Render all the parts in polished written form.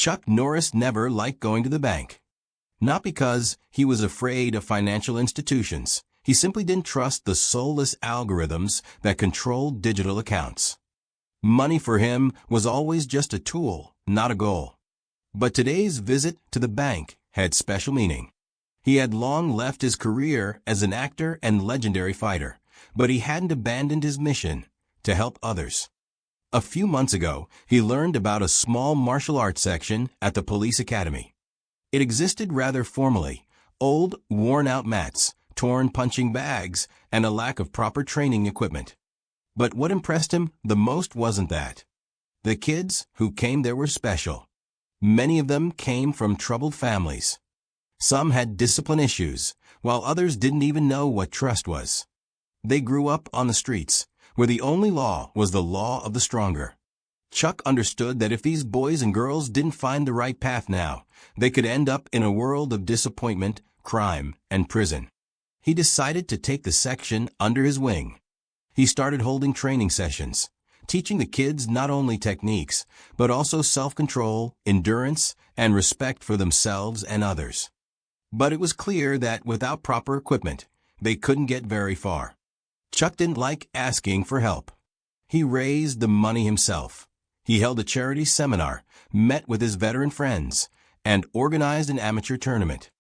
Chuck Norris never liked going to the bank. Not because he was afraid of financial institutions. He simply didn't trust the soulless algorithms that controlled digital accounts. Money for him was always just a tool, not a goal. But today's visit to the bank had special meaning. He had long left his career as an actor and legendary fighter, but he hadn't abandoned his mission to help others. A few months ago, he learned about a small martial arts section at the police academy. It existed rather formally: old, worn-out mats, torn punching bags, and a lack of proper training equipment. But what impressed him the most wasn't that. The kids who came there were special. Many of them came from troubled families. Some had discipline issues, while others didn't even know what trust was. They grew up on the streets, where the only law was the law of the stronger. Chuck understood that if these boys and girls didn't find the right path now, they could end up in a world of disappointment, crime, and prison. He decided to take the section under his wing. He started holding training sessions, teaching the kids not only techniques, but also self-control, endurance, and respect for themselves and others. But it was clear that without proper equipment, they couldn't get very far. Chuck didn't like asking for help. He raised the money himself. He held a charity seminar, met with his veteran friends, and organized an amateur tournament.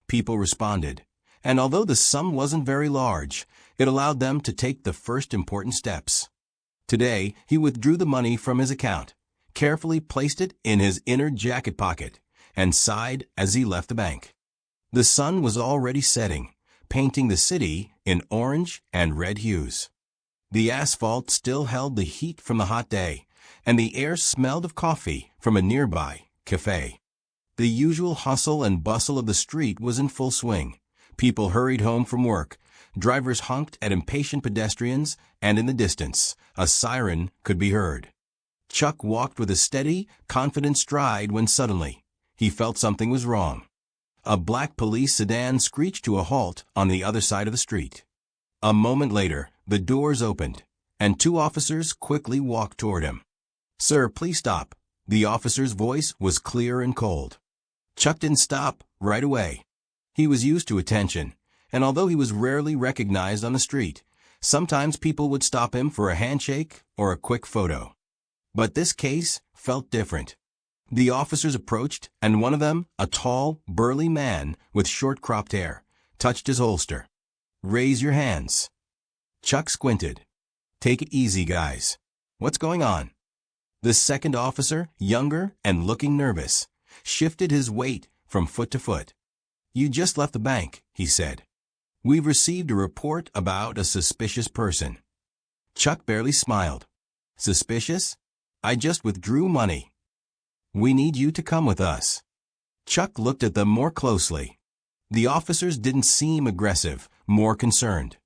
People responded, and although the sum wasn't very large, it allowed them to take the first important steps. Today, he withdrew the money from his account, carefully placed it in his inner jacket pocket, and sighed as he left the bank. The sun was already setting, painting the city in orange and red hues. The asphalt still held the heat from the hot day, and the air smelled of coffee from a nearby cafe. The usual hustle and bustle of the street was in full swing. People hurried home from work. Drivers honked at impatient pedestrians, and in the distance, a siren could be heard. Chuck walked with a steady, confident stride when suddenly, he felt something was wrong. A black police sedan screeched to a halt on the other side of the street. A moment later, the doors opened, and two officers quickly walked toward him. "Sir, please stop." The officer's voice was clear and cold. Chuck didn't stop right away. He was used to attention, and although he was rarely recognized on the street, sometimes people would stop him for a handshake or a quick photo. But this case felt different. The officers approached, and one of them, a tall, burly man with short cropped hair, touched his holster. "Raise your hands." Chuck squinted. "Take it easy, guys. What's going on?" The second officer, younger and looking nervous, shifted his weight from foot to foot. "You just left the bank," he said. "We've received a report about a suspicious person." Chuck barely smiled. "Suspicious? I just withdrew money." "We need you to come with us." Chuck looked at them more closely. The officers didn't seem aggressive, more concerned.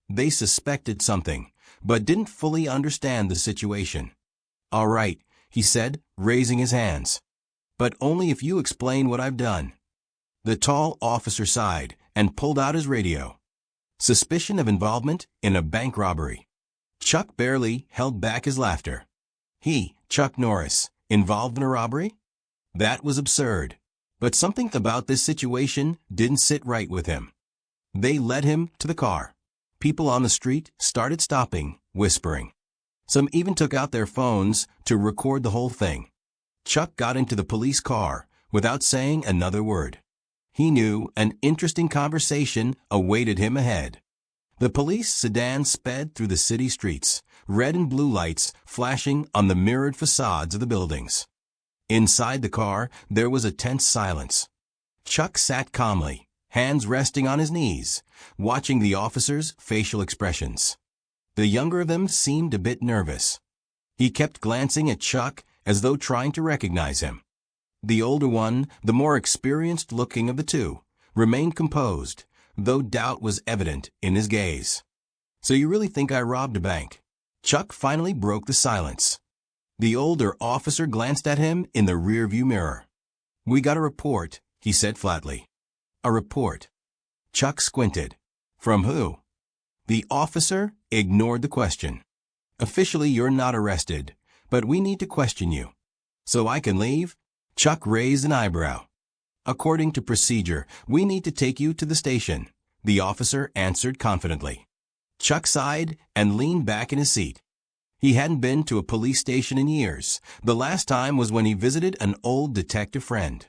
They suspected something, but didn't fully understand the situation. "All right," he said, raising his hands. "But only if you explain what I've done." The tall officer sighed and pulled out his radio. Suspicion of involvement in a bank robbery. Chuck barely held back his laughter. He, Chuck Norris, involved in a robbery? That was absurd. But something about this situation didn't sit right with him. They led him to the car. People on the street started stopping, whispering. Some even took out their phones to record the whole thing. Chuck got into the police car without saying another word. He knew an interesting conversation awaited him ahead. The police sedan sped through the city streets, red and blue lights flashing on the mirrored facades of the buildings. Inside the car, there was a tense silence. Chuck sat calmly, hands resting on his knees, watching the officers' facial expressions. The younger of them seemed a bit nervous. He kept glancing at Chuck as though trying to recognize him. The older one, the more experienced-looking of the two, remained composed, though doubt was evident in his gaze. "So you really think I robbed a bank?" Chuck finally broke the silence. The older officer glanced at him in the rearview mirror. "We got a report," he said flatly. "A report?" Chuck squinted. "From who?" The officer ignored the question. "Officially, you're not arrested, but we need to question you." "So I can leave?" Chuck raised an eyebrow. "According to procedure, we need to take you to the station," the officer answered confidently. Chuck sighed and leaned back in his seat. He hadn't been to a police station in years. The last time was when he visited an old detective friend.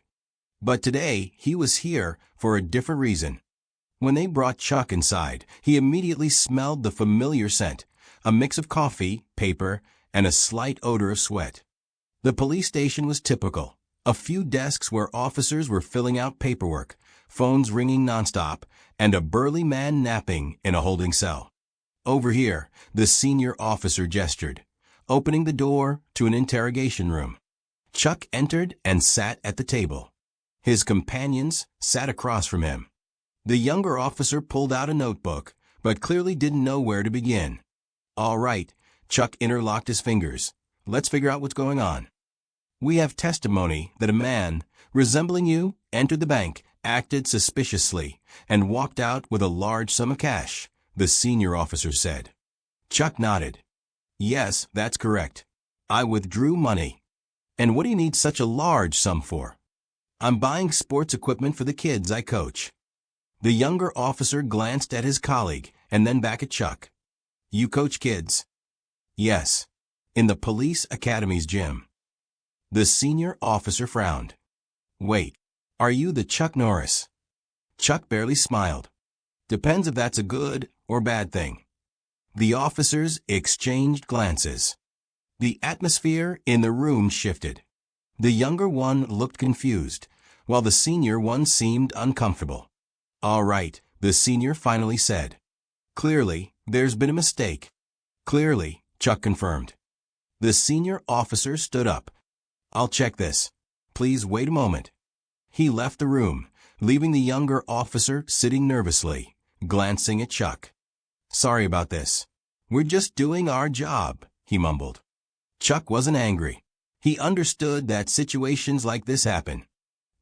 But today, he was here for a different reason. When they brought Chuck inside, he immediately smelled the familiar scent, a mix of coffee, paper, and a slight odor of sweat. The police station was typical. A few desks where officers were filling out paperwork, phones ringing nonstop, and a burly man napping in a holding cell. "Over here," the senior officer gestured, opening the door to an interrogation room. Chuck entered and sat at the table. His companions sat across from him. The younger officer pulled out a notebook, but clearly didn't know where to begin. "All right," Chuck interlocked his fingers. "Let's figure out what's going on. We have testimony that a man, resembling you, entered the bank, acted suspiciously, and walked out with a large sum of cash," the senior officer said. Chuck nodded. "Yes, that's correct. I withdrew money." "And what do you need such a large sum for?" "I'm buying sports equipment for the kids I coach." The younger officer glanced at his colleague and then back at Chuck. "You coach kids?" "Yes. In the police academy's gym." The senior officer frowned. "Wait, are you the Chuck Norris?" Chuck barely smiled. "Depends if that's a good or bad thing." The officers exchanged glances. The atmosphere in the room shifted. The younger one looked confused, while the senior one seemed uncomfortable. "All right," the senior finally said. "Clearly, there's been a mistake." "Clearly," Chuck confirmed. The senior officer stood up. "I'll check this. Please wait a moment." He left the room, leaving the younger officer sitting nervously, glancing at Chuck. "Sorry about this. We're just doing our job," he mumbled. Chuck wasn't angry. He understood that situations like this happen.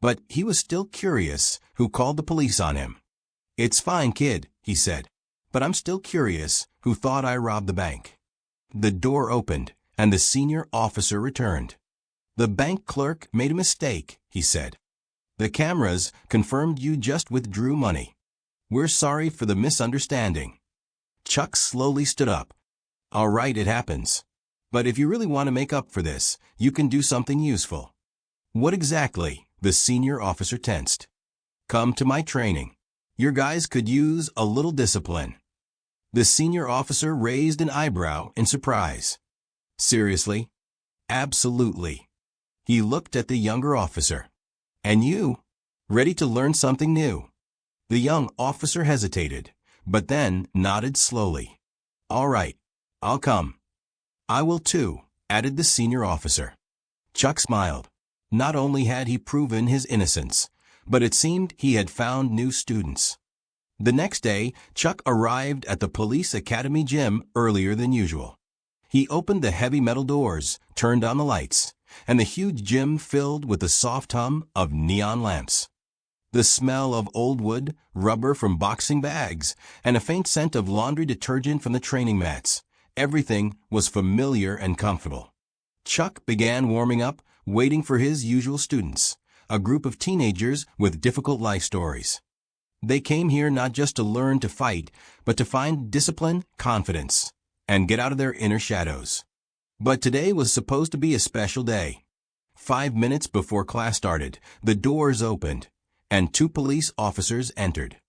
But he was still curious who called the police on him. "It's fine, kid," he said, "but I'm still curious who thought I robbed the bank." The door opened, and the senior officer returned. "The bank clerk made a mistake," he said. "The cameras confirmed you just withdrew money. We're sorry for the misunderstanding." Chuck slowly stood up. "All right, it happens. But if you really want to make up for this, you can do something useful." "What exactly?" The senior officer tensed. "Come to my training. Your guys could use a little discipline." The senior officer raised an eyebrow in surprise. "Seriously?" "Absolutely." He looked at the younger officer. "And you? Ready to learn something new?" The young officer hesitated, but then nodded slowly. "All right, I'll come." "I will too," added the senior officer. Chuck smiled. Not only had he proven his innocence, but it seemed he had found new students. The next day, Chuck arrived at the police academy gym earlier than usual. He opened the heavy metal doors, turned on the lights, and the huge gym filled with the soft hum of neon lamps. The smell of old wood, rubber from boxing bags, and a faint scent of laundry detergent from the training mats. Everything was familiar and comfortable. Chuck began warming up, waiting for his usual students, a group of teenagers with difficult life stories. They came here not just to learn to fight, but to find discipline, confidence, and get out of their inner shadows. But today was supposed to be a special day. 5 minutes before class started, the doors opened, and 2 police officers entered.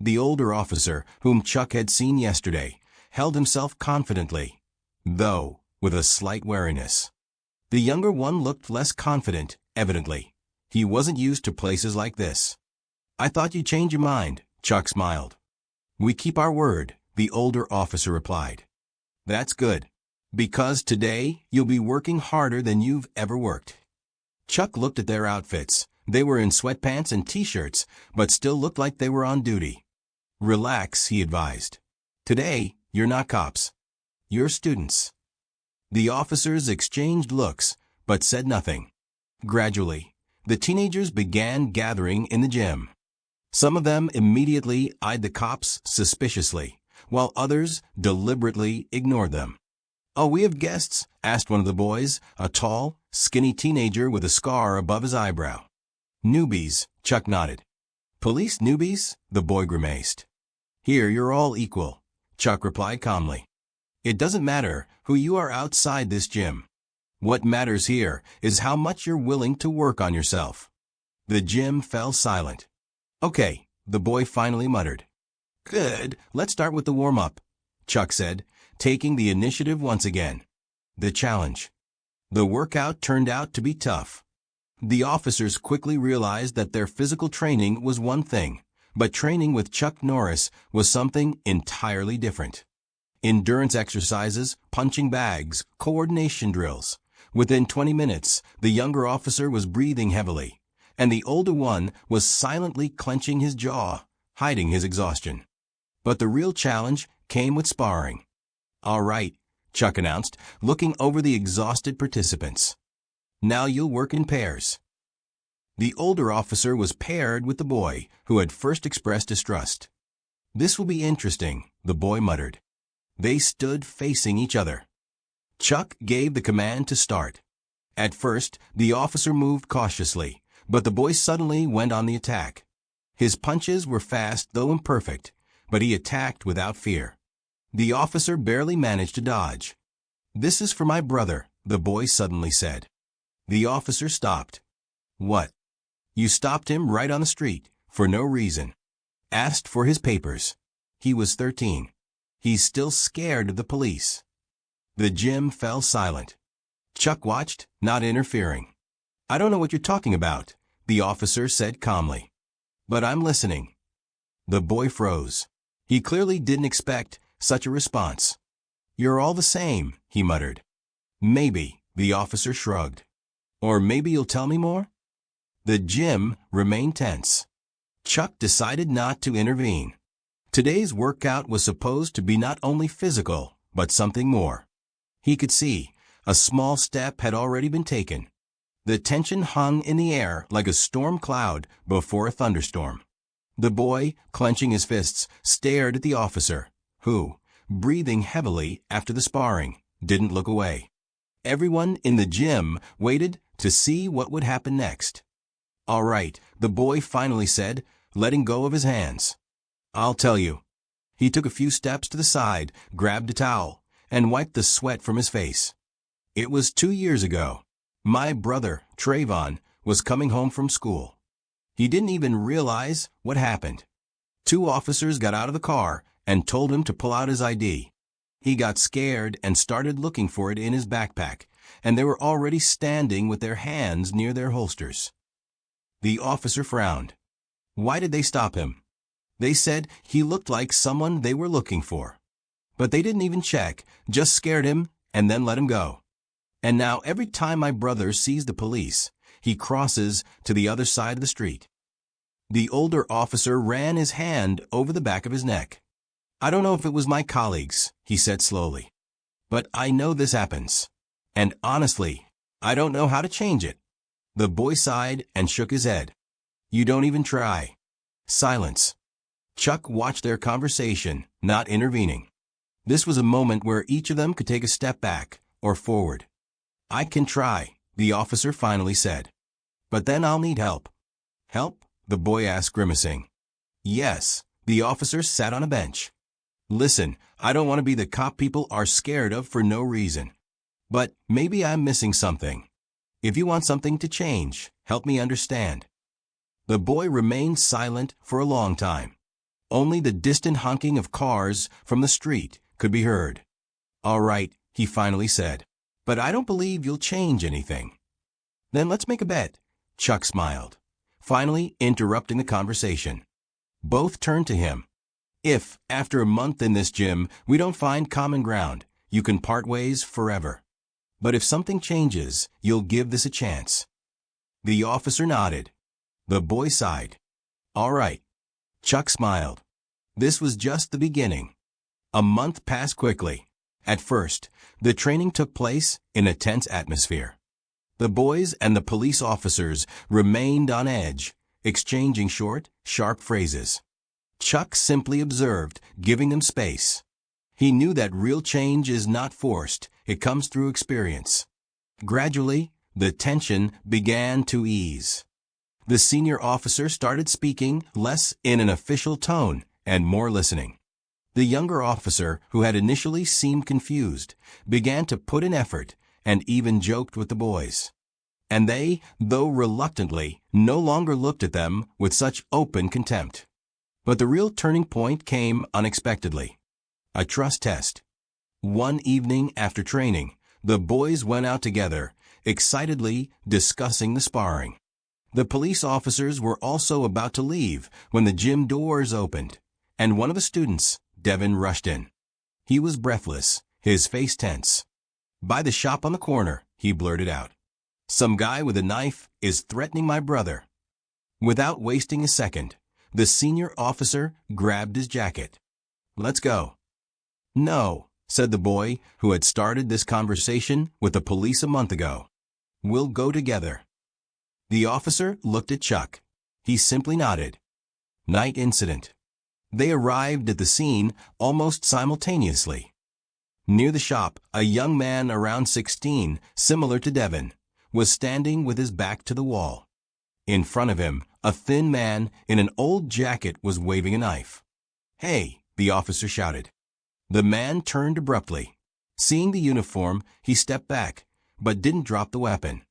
The older officer, whom Chuck had seen yesterday, held himself confidently, though with a slight wariness. The younger one looked less confident, evidently. He wasn't used to places like this. "I thought you'd change your mind," Chuck smiled. "We keep our word," the older officer replied. "That's good, because today you'll be working harder than you've ever worked." Chuck looked at their outfits. They were in sweatpants and t-shirts, but still looked like they were on duty. "Relax," he advised. "Today, you're not cops. You're students." The officers exchanged looks, but said nothing. Gradually, the teenagers began gathering in the gym. Some of them immediately eyed the cops suspiciously, while others deliberately ignored them. "Oh, we have guests?" asked one of the boys, a tall, skinny teenager with a scar above his eyebrow. "Newbies," Chuck nodded. "Police newbies?" the boy grimaced. "Here, you're all equal," Chuck replied calmly. "It doesn't matter who you are outside this gym. What matters here is how much you're willing to work on yourself." The gym fell silent. "Okay," the boy finally muttered. "Good, let's start with the warm-up," Chuck said, taking the initiative once again. The challenge. The workout turned out to be tough. The officers quickly realized that their physical training was one thing, but training with Chuck Norris was something entirely different. Endurance exercises, punching bags, coordination drills. Within 20 minutes, the younger officer was breathing heavily, and the older one was silently clenching his jaw, hiding his exhaustion. But the real challenge came with sparring. "All right," Chuck announced, looking over the exhausted participants. "Now you'll work in pairs." The older officer was paired with the boy, who had first expressed distrust. "This will be interesting," the boy muttered. They stood facing each other. Chuck gave the command to start. At first, the officer moved cautiously, but the boy suddenly went on the attack. His punches were fast, though imperfect, but he attacked without fear. The officer barely managed to dodge. "This is for my brother," the boy suddenly said. The officer stopped. "What?" "You stopped him right on the street, for no reason. Asked for his papers. He was 13. He's still scared of the police." The gym fell silent. Chuck watched, not interfering. "I don't know what you're talking about," the officer said calmly. "But I'm listening." The boy froze. He clearly didn't expect such a response. "You're all the same," he muttered. "Maybe," the officer shrugged. "Or maybe you'll tell me more?" The gym remained tense. Chuck decided not to intervene. Today's workout was supposed to be not only physical, but something more. He could see a small step had already been taken. The tension hung in the air like a storm cloud before a thunderstorm. The boy, clenching his fists, stared at the officer, who, breathing heavily after the sparring, didn't look away. Everyone in the gym waited to see what would happen next. "All right," the boy finally said, letting go of his hands. "I'll tell you." He took a few steps to the side, grabbed a towel, and wiped the sweat from his face. "It was 2 years ago. My brother, Trayvon, was coming home from school. He didn't even realize what happened. 2 officers got out of the car and told him to pull out his ID. He got scared and started looking for it in his backpack, and they were already standing with their hands near their holsters." The officer frowned. "Why did they stop him?" "They said he looked like someone they were looking for. But they didn't even check, just scared him and then let him go. And now every time my brother sees the police, he crosses to the other side of the street." The older officer ran his hand over the back of his neck. "I don't know if it was my colleagues," he said slowly. "But I know this happens. And honestly, I don't know how to change it." The boy sighed and shook his head. "You don't even try." Silence. Chuck watched their conversation, not intervening. This was a moment where each of them could take a step back or forward. "I can try," the officer finally said. "But then I'll need help." "Help?" the boy asked, grimacing. "Yes." The officer sat on a bench. "Listen, I don't want to be the cop people are scared of for no reason. But maybe I'm missing something. If you want something to change, help me understand." The boy remained silent for a long time. Only the distant honking of cars from the street could be heard. "All right," he finally said. "But I don't believe you'll change anything." "Then let's make a bet." Chuck smiled, finally interrupting the conversation. Both turned to him. "If, after a month in this gym, we don't find common ground, you can part ways forever. But if something changes, you'll give this a chance." The officer nodded. The boy sighed. "All right." Chuck smiled. This was just the beginning. A month passed quickly. At first, the training took place in a tense atmosphere. The boys and the police officers remained on edge, exchanging short, sharp phrases. Chuck simply observed, giving them space. He knew that real change is not forced, It comes through experience. Gradually, the tension began to ease. The senior officer started speaking less in an official tone and more listening. The younger officer, who had initially seemed confused, began to put in effort and even joked with the boys. And they, though reluctantly, no longer looked at them with such open contempt. But the real turning point came unexpectedly. A trust test. One evening after training, the boys went out together, excitedly discussing the sparring. The police officers were also about to leave when the gym doors opened, and one of the students, Devin, rushed in. He was breathless, his face tense. "By the shop on the corner," he blurted out. "Some guy with a knife is threatening my brother." Without wasting a second, the senior officer grabbed his jacket. "Let's go." "No," said the boy who had started this conversation with the police a month ago. "We'll go together." The officer looked at Chuck. He simply nodded. Night incident. They arrived at the scene almost simultaneously. Near the shop, a young man around 16, similar to Devin, was standing with his back to the wall. In front of him, a thin man in an old jacket was waving a knife. "Hey!" the officer shouted. The man turned abruptly. Seeing the uniform, he stepped back, but didn't drop the weapon.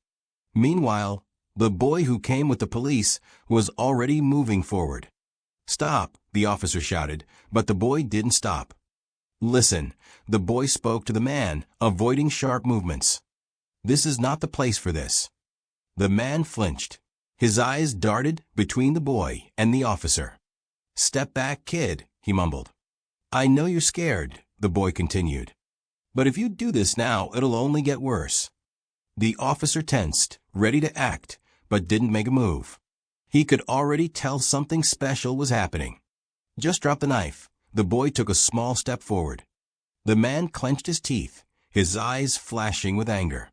Meanwhile, the boy who came with the police was already moving forward. "Stop!" the officer shouted, but the boy didn't stop. "Listen," the boy spoke to the man, avoiding sharp movements. "This is not the place for this." The man flinched. His eyes darted between the boy and the officer. "Step back, kid," he mumbled. "I know you're scared," the boy continued. "But if you do this now, it'll only get worse." The officer tensed, ready to act, but didn't make a move. He could already tell something special was happening. "Just drop the knife." The boy took a small step forward. The man clenched his teeth, his eyes flashing with anger.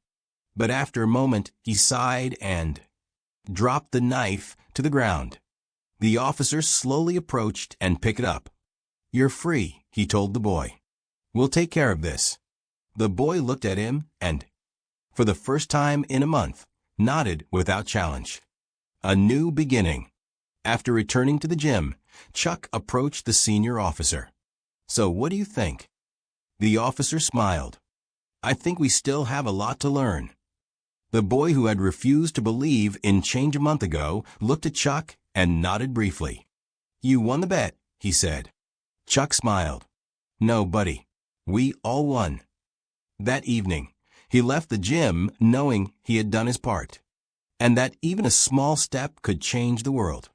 But after a moment, he sighed and dropped the knife to the ground. The officer slowly approached and picked it up. "You're free," he told the boy. "We'll take care of this." The boy looked at him and, for the first time in a month, nodded without challenge. A new beginning. After returning to the gym, Chuck approached the senior officer. "So what do you think?" The officer smiled. "I think we still have a lot to learn." The boy who had refused to believe in change a month ago looked at Chuck and nodded briefly. "You won the bet," he said. Chuck smiled. "No, buddy. We all won." That evening, he left the gym knowing he had done his part, and that even a small step could change the world.